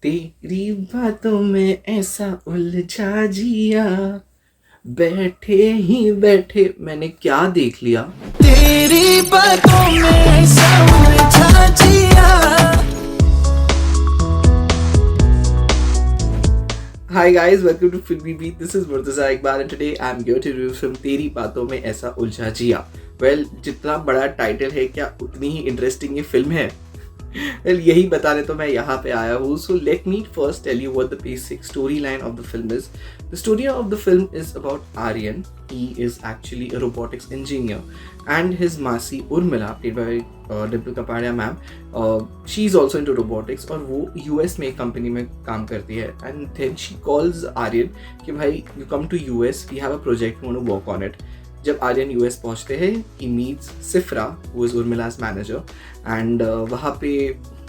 तेरी बातों में ऐसा उलझा जिया, बैठे ही बैठे मैंने क्या देख लिया। तेरी बातों में ऐसा उलझा जिया। Hi guys, welcome to Filmy Beat. This is Murtaza Iqbal and today I'm here to review film तेरी बातों में ऐसा उलझा जिया। Well, जितना बड़ा टाइटल है क्या उतनी ही इंटरेस्टिंग ये फिल्म है। Well, यही बताने तो मैं यहाँ पे आया हूँ. So let me first tell you what the basic storyline of the film is. The story of the film is about Aryan. He is actually a robotics engineer, and his Masi Urmila, played by Dimple Kapadia ma'am, she is also into robotics और वो US में एक company में काम करती है. And then she calls Aryan कि भाई you come to US, we have a project, we want to work on it. जब आर्यन यूएस पहुंचते हैं ही meets Sifra who is Urmila's manager and वहाँ पे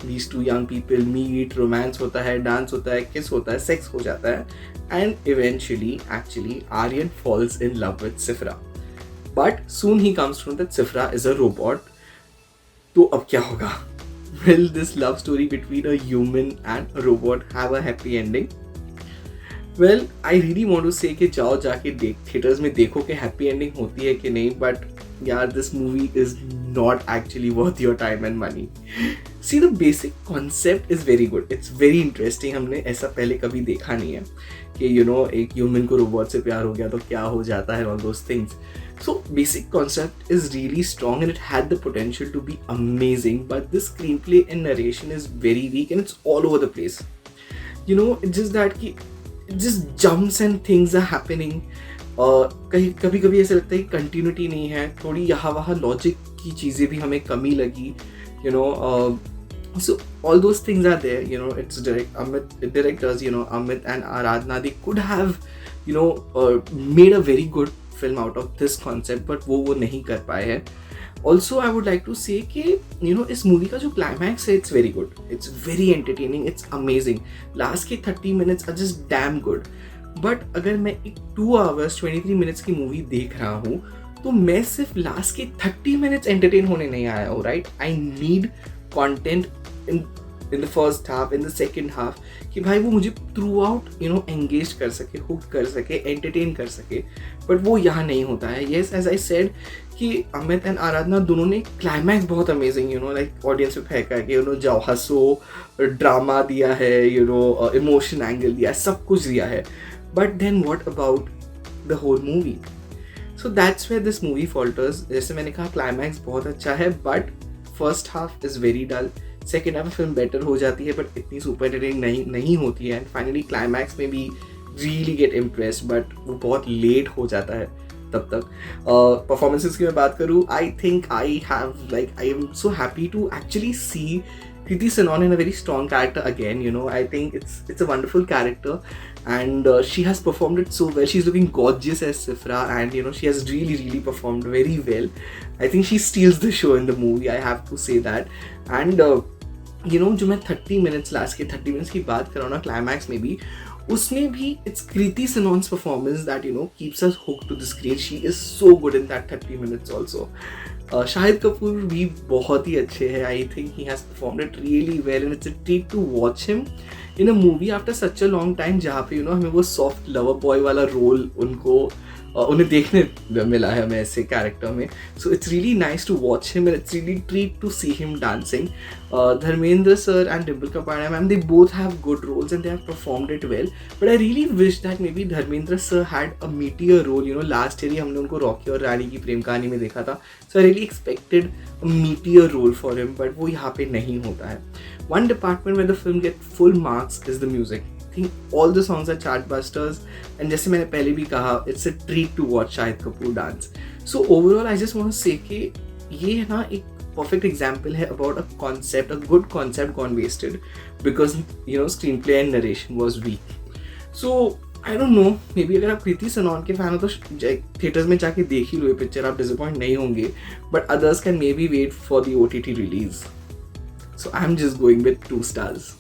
these two young people meet, romance होता है, डांस होता है, किस होता है, सेक्स हो जाता है and eventually actually Aryan falls in love with Sifra but soon he comes to know that Sifra is a robot. तो अब क्या होगा? Will this love story between a human and a robot have a happy ending? Well I really want to say कि जाओ जाके theatres में देखो कि हैप्पी एंडिंग होती है कि नहीं, बट यार this movie is not actually worth your time and money. See the basic concept is very good, it's very interesting. हमने ऐसा पहले कभी देखा नहीं है कि यू नो एक ह्यूमन को रोबोट से प्यार हो गया तो क्या हो जाता है, all those things. So basic concept is really strong and it had the potential to be amazing, but the screenplay and narration is very weak and it's all over the place. You know it's just that कि just jumps and things are happening. कहीं कभी कभी ऐसा लगता है कि continuity नहीं है, थोड़ी यहाँ वहाँ लॉजिक की चीज़ें भी हमें कमी लगी. You know so all those things are there. You know it's directors, you know, Amit and Aradhana, they could have you know made a very good film out of this concept, but वो नहीं कर पाए हैं. Also I would like to say कि you no इस movie का जो climax है it's very good, it's very entertaining, it's amazing. Last के 30 minutes are just damn good. But अगर मैं एक 2 hours 23 मिनट्स की मूवी देख रहा हूँ तो मैं सिर्फ लास्ट के 30 मिनट्स एंटरटेन होने नहीं आया हूँ, right? I need content in the first half, in the second half, कि भाई वो मुझे through out you know engage कर सके, हुक कर सके, एंटरटेन कर सके. बट वो यहाँ नहीं होता है. येस, एज आई सेड कि अमित एंड आराधना दोनों ने क्लाइमैक्स बहुत amazing you know like audience पे फेंका है कि यू नो जाओ हंसो, ड्रामा दिया है, यू नो इमोशन एंगल दिया है, सब कुछ दिया है. But then what about the whole movie? So that's where this movie falters. जैसे मैंने कहा क्लाइमैक्स बहुत अच्छा है but first half is very dull. Second half film better हो जाती है बट इतनी सुपर एंटरटेनिंग नहीं होती है. एंड फाइनली क्लाइमैक्स में भी रियली गेट इम्प्रेस बट वो बहुत लेट हो जाता है तब तक. परफॉर्मेंसेस की मैं बात करूँ, I think I am so happy to actually see Kriti Sanon in a very strong character again. You know, I think it's a wonderful character, and she has performed it so well. She's looking gorgeous as Sifra, and you know she has really performed very well. I think she steals the show in the movie. I have to say that. And you know, जो मैं 30 minutes last के 30 minutes की बात कर रहा हूँ ना climax में भी, उसमें भी it's Kriti Sanon's performance that you know keeps us hooked to the screen. She is so good in that 30 minutes also. Shahid Kapoor भी बहुत ही अच्छे हैं. I think he has performed it really well and it's a treat to watch him in a movie after such a long time, जहाँ पे you know हमें वो soft lover boy वाला रोल उन्हें देखने मिला है हमें ऐसे कैरेक्टर में. So it's really nice to watch him and it's really treat to see him dancing. Dharmendra sir and Dimple Kapadia ma'am, they both have good roles and they have performed it well. But I really wish that maybe Dharmendra sir had a meatier role. You know last year ही हमने उनको Rocky और रानी की प्रेम कहानी में देखा था. So I really expected a meatier role for him but वो यहाँ पे नहीं होता है. वन डिपार्टमेंट में the film get full marks is the music. I think all the songs are chartbusters and जैसे मैंने पहले भी कहा it's a treat to watch Shahid Kapoor dance. So overall I just want to say कि ये ना एक perfect example है about a concept, a good concept gone wasted because you know screenplay and narration was weak. So I don't know, maybe अगर आप कृति सनॉन के fan हो तो थिएटर्स में जाके देख ही लो ये पिक्चर, आप डिसअपॉइंट नहीं होंगे. But others can maybe wait for the OTT release. So I'm just going with 2 stars.